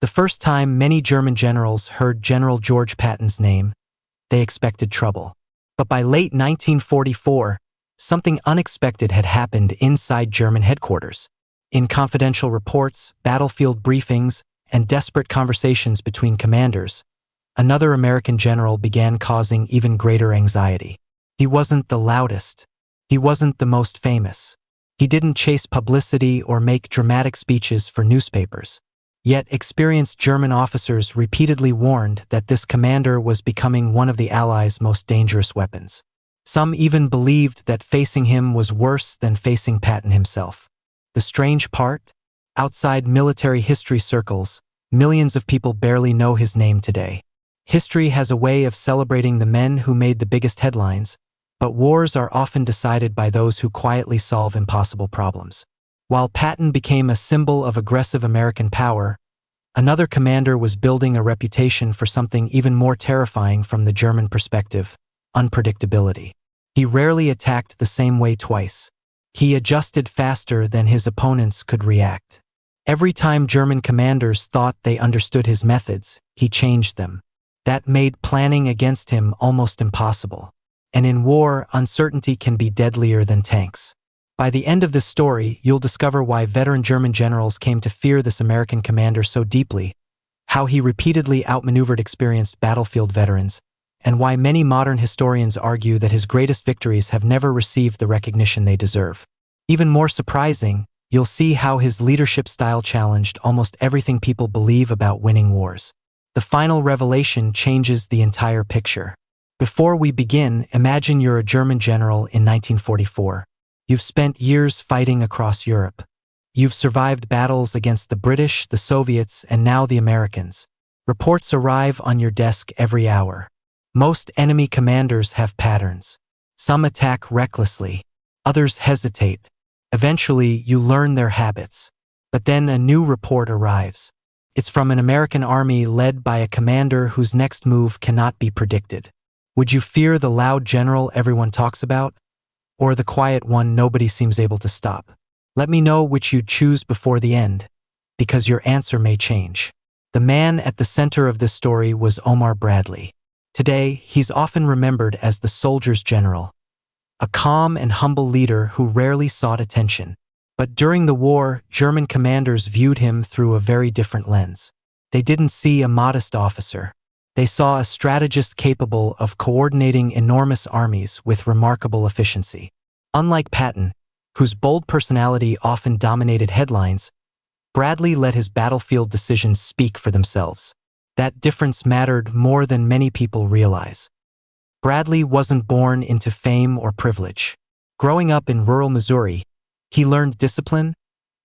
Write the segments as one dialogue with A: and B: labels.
A: The first time many German generals heard General George Patton's name, they expected trouble. But by late 1944, something unexpected had happened inside German headquarters. In confidential reports, battlefield briefings, and desperate conversations between commanders, another American general began causing even greater anxiety. He wasn't the loudest. He wasn't the most famous. He didn't chase publicity or make dramatic speeches for newspapers. Yet experienced German officers repeatedly warned that this commander was becoming one of the Allies' most dangerous weapons. Some even believed that facing him was worse than facing Patton himself. The strange part? Outside military history circles, millions of people barely know his name today. History has a way of celebrating the men who made the biggest headlines, but wars are often decided by those who quietly solve impossible problems. While Patton became a symbol of aggressive American power, another commander was building a reputation for something even more terrifying from the German perspective: unpredictability. He rarely attacked the same way twice. He adjusted faster than his opponents could react. Every time German commanders thought they understood his methods, he changed them. That made planning against him almost impossible. And in war, uncertainty can be deadlier than tanks. By the end of this story, you'll discover why veteran German generals came to fear this American commander so deeply, how he repeatedly outmaneuvered experienced battlefield veterans, and why many modern historians argue that his greatest victories have never received the recognition they deserve. Even more surprising, you'll see how his leadership style challenged almost everything people believe about winning wars. The final revelation changes the entire picture. Before we begin, imagine you're a German general in 1944. You've spent years fighting across Europe. You've survived battles against the British, the Soviets, and now the Americans. Reports arrive on your desk every hour. Most enemy commanders have patterns. Some attack recklessly. Others hesitate. Eventually, you learn their habits. But then a new report arrives. It's from an American army led by a commander whose next move cannot be predicted. Would you fear the loud general everyone talks about, or the quiet one nobody seems able to stop? Let me know which you'd choose before the end, because your answer may change. The man at the center of this story was Omar Bradley. Today, he's often remembered as the soldier's general, a calm and humble leader who rarely sought attention. But during the war, German commanders viewed him through a very different lens. They didn't see a modest officer. They saw a strategist capable of coordinating enormous armies with remarkable efficiency. Unlike Patton, whose bold personality often dominated headlines, Bradley let his battlefield decisions speak for themselves. That difference mattered more than many people realize. Bradley wasn't born into fame or privilege. Growing up in rural Missouri, he learned discipline,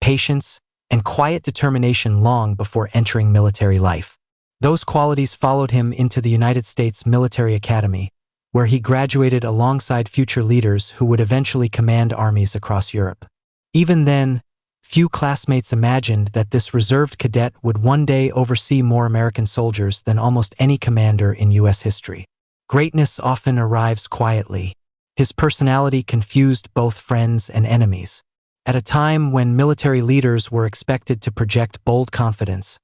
A: patience, and quiet determination long before entering military life. Those qualities followed him into the United States Military Academy, where he graduated alongside future leaders who would eventually command armies across Europe. Even then, few classmates imagined that this reserved cadet would one day oversee more American soldiers than almost any commander in U.S. history. Greatness often arrives quietly. His personality confused both friends and enemies. At a time when military leaders were expected to project bold confidence,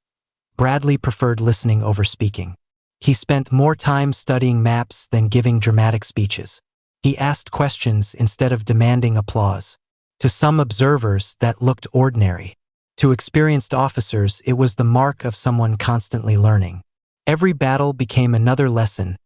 A: Bradley preferred listening over speaking. He spent more time studying maps than giving dramatic speeches. He asked questions instead of demanding applause. To some observers, that looked ordinary. To experienced officers, it was the mark of someone constantly learning. Every battle became another lesson,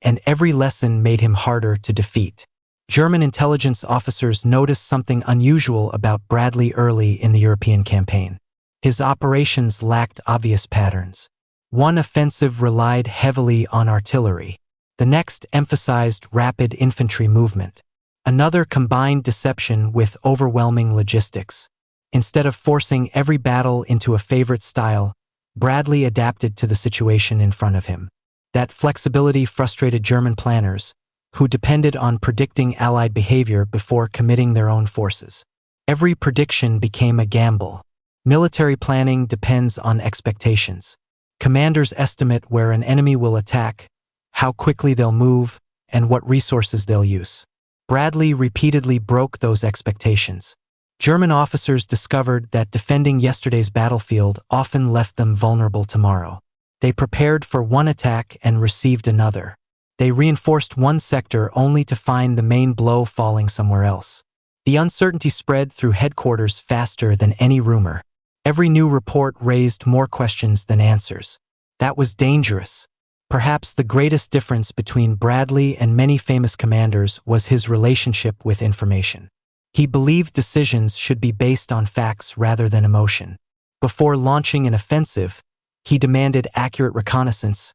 A: and every lesson made him harder to defeat. German intelligence officers noticed something unusual about Bradley early in the European campaign. His operations lacked obvious patterns. One offensive relied heavily on artillery. The next emphasized rapid infantry movement. Another combined deception with overwhelming logistics. Instead of forcing every battle into a favorite style, Bradley adapted to the situation in front of him. That flexibility frustrated German planners, who depended on predicting Allied behavior before committing their own forces. Every prediction became a gamble. Military planning depends on expectations. Commanders estimate where an enemy will attack, how quickly they'll move, and what resources they'll use. Bradley repeatedly broke those expectations. German officers discovered that defending yesterday's battlefield often left them vulnerable tomorrow. They prepared for one attack and received another. They reinforced one sector only to find the main blow falling somewhere else. The uncertainty spread through headquarters faster than any rumor. Every new report raised more questions than answers. That was dangerous. Perhaps the greatest difference between Bradley and many famous commanders was his relationship with information. He believed decisions should be based on facts rather than emotion. Before launching an offensive, he demanded accurate reconnaissance,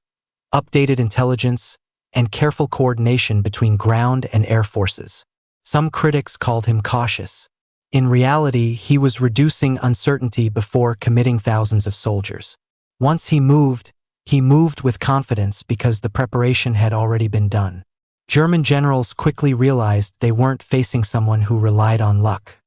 A: updated intelligence, and careful coordination between ground and air forces. Some critics called him cautious. In reality, he was reducing uncertainty before committing thousands of soldiers. Once he moved with confidence because the preparation had already been done. German generals quickly realized they weren't facing someone who relied on luck.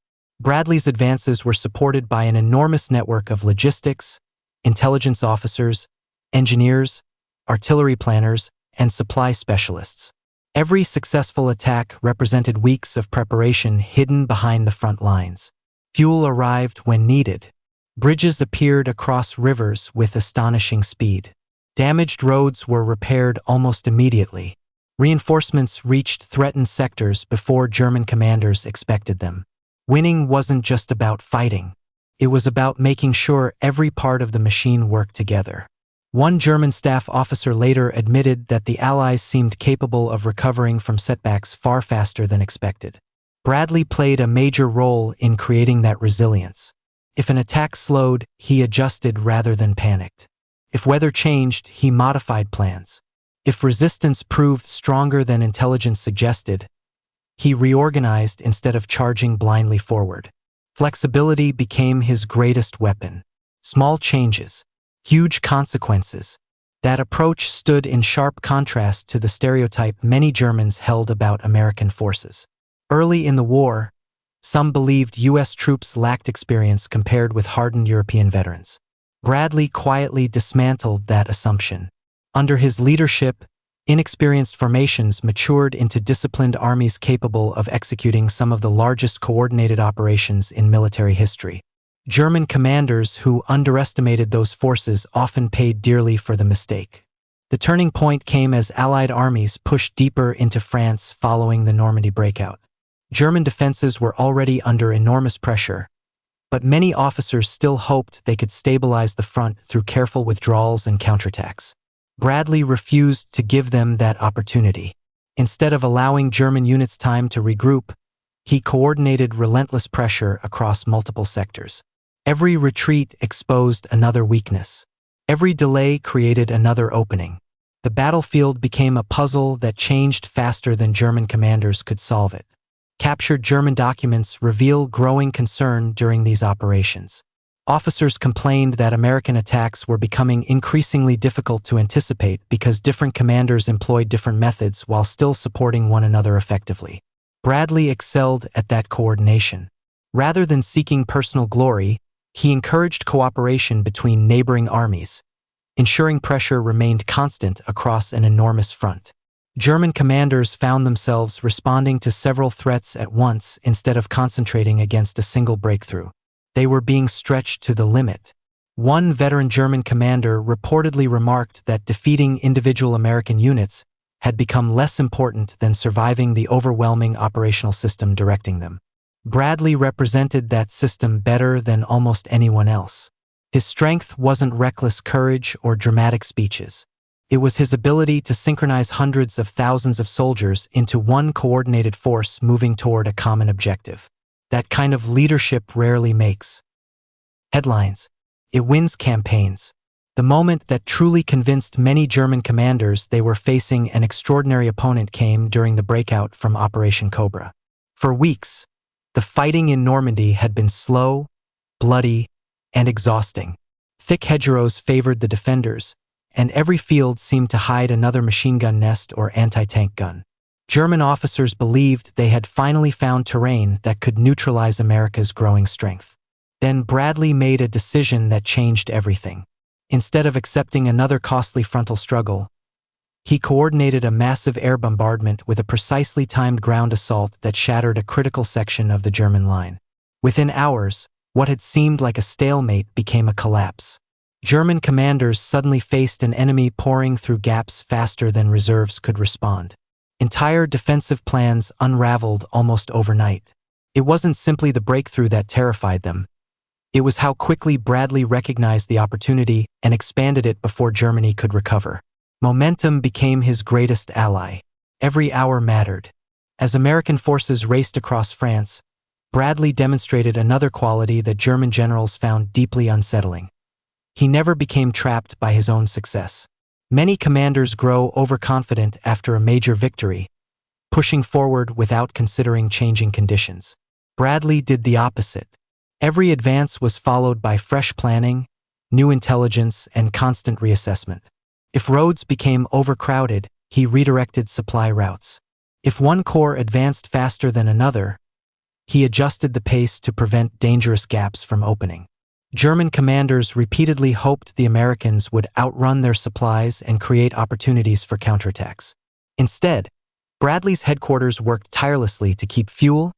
A: Bradley's advances were supported by an enormous network of logistics, intelligence officers, engineers, artillery planners, and supply specialists. Every successful attack represented weeks of preparation hidden behind the front lines. Fuel arrived when needed. Bridges appeared across rivers with astonishing speed. Damaged roads were repaired almost immediately. Reinforcements reached threatened sectors before German commanders expected them. Winning wasn't just about fighting. It was about making sure every part of the machine worked together. One German staff officer later admitted that the Allies seemed capable of recovering from setbacks far faster than expected. Bradley played a major role in creating that resilience. If an attack slowed, he adjusted rather than panicked. If weather changed, he modified plans. If resistance proved stronger than intelligence suggested, he reorganized instead of charging blindly forward. Flexibility became his greatest weapon. Small changes, huge consequences. That approach stood in sharp contrast to the stereotype many Germans held about American forces. Early in the war, some believed U.S. troops lacked experience compared with hardened European veterans. Bradley quietly dismantled that assumption. Under his leadership, inexperienced formations matured into disciplined armies capable of executing some of the largest coordinated operations in military history. German commanders who underestimated those forces often paid dearly for the mistake. The turning point came as Allied armies pushed deeper into France following the Normandy Breakout. German defenses were already under enormous pressure, but many officers still hoped they could stabilize the front through careful withdrawals and counterattacks. Bradley refused to give them that opportunity. Instead of allowing German units time to regroup, he coordinated relentless pressure across multiple sectors. Every retreat exposed another weakness. Every delay created another opening. The battlefield became a puzzle that changed faster than German commanders could solve it. Captured German documents reveal growing concern during these operations. Officers complained that American attacks were becoming increasingly difficult to anticipate because different commanders employed different methods while still supporting one another effectively. Bradley excelled at that coordination. Rather than seeking personal glory, he encouraged cooperation between neighboring armies, ensuring pressure remained constant across an enormous front. German commanders found themselves responding to several threats at once instead of concentrating against a single breakthrough. They were being stretched to the limit. One veteran German commander reportedly remarked that defeating individual American units had become less important than surviving the overwhelming operational system directing them. Bradley represented that system better than almost anyone else. His strength wasn't reckless courage or dramatic speeches. It was his ability to synchronize hundreds of thousands of soldiers into one coordinated force moving toward a common objective. That kind of leadership rarely makes headlines. It wins campaigns. The moment that truly convinced many German commanders they were facing an extraordinary opponent came during the breakout from Operation Cobra. For weeks, the fighting in Normandy had been slow, bloody, and exhausting. Thick hedgerows favored the defenders, and every field seemed to hide another machine gun nest or anti-tank gun. German officers believed they had finally found terrain that could neutralize America's growing strength. Then Bradley made a decision that changed everything. Instead of accepting another costly frontal struggle, he coordinated a massive air bombardment with a precisely timed ground assault that shattered a critical section of the German line. Within hours, what had seemed like a stalemate became a collapse. German commanders suddenly faced an enemy pouring through gaps faster than reserves could respond. Entire defensive plans unraveled almost overnight. It wasn't simply the breakthrough that terrified them. It was how quickly Bradley recognized the opportunity and expanded it before Germany could recover. Momentum became his greatest ally. Every hour mattered. As American forces raced across France, Bradley demonstrated another quality that German generals found deeply unsettling. He never became trapped by his own success. Many commanders grow overconfident after a major victory, pushing forward without considering changing conditions. Bradley did the opposite. Every advance was followed by fresh planning, new intelligence, and constant reassessment. If roads became overcrowded, he redirected supply routes. If one corps advanced faster than another, he adjusted the pace to prevent dangerous gaps from opening. German commanders repeatedly hoped the Americans would outrun their supplies and create opportunities for counterattacks. Instead, Bradley's headquarters worked tirelessly to keep fuel,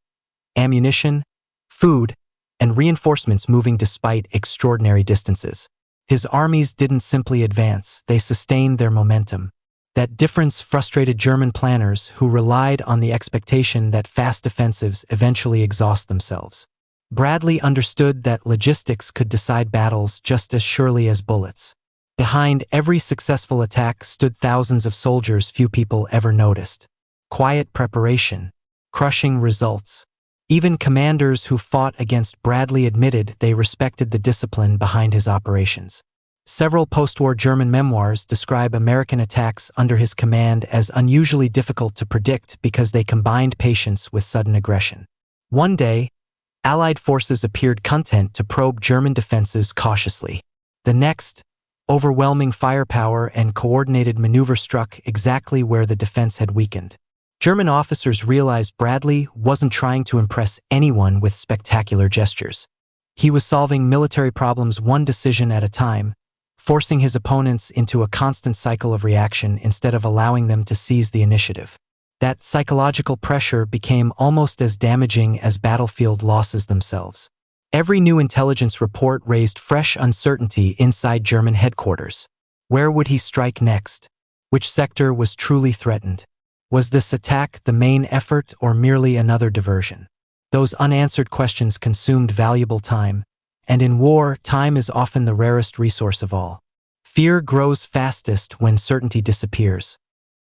A: ammunition, food, and reinforcements moving despite extraordinary distances. His armies didn't simply advance, they sustained their momentum. That difference frustrated German planners who relied on the expectation that fast offensives eventually exhaust themselves. Bradley understood that logistics could decide battles just as surely as bullets. Behind every successful attack stood thousands of soldiers few people ever noticed. Quiet preparation, crushing results. Even commanders who fought against Bradley admitted they respected the discipline behind his operations. Several post-war German memoirs describe American attacks under his command as unusually difficult to predict because they combined patience with sudden aggression. One day, Allied forces appeared content to probe German defenses cautiously. The next, overwhelming firepower and coordinated maneuver struck exactly where the defense had weakened. German officers realized Bradley wasn't trying to impress anyone with spectacular gestures. He was solving military problems one decision at a time, forcing his opponents into a constant cycle of reaction instead of allowing them to seize the initiative. That psychological pressure became almost as damaging as battlefield losses themselves. Every new intelligence report raised fresh uncertainty inside German headquarters. Where would he strike next? Which sector was truly threatened? Was this attack the main effort or merely another diversion? Those unanswered questions consumed valuable time, and in war, time is often the rarest resource of all. Fear grows fastest when certainty disappears.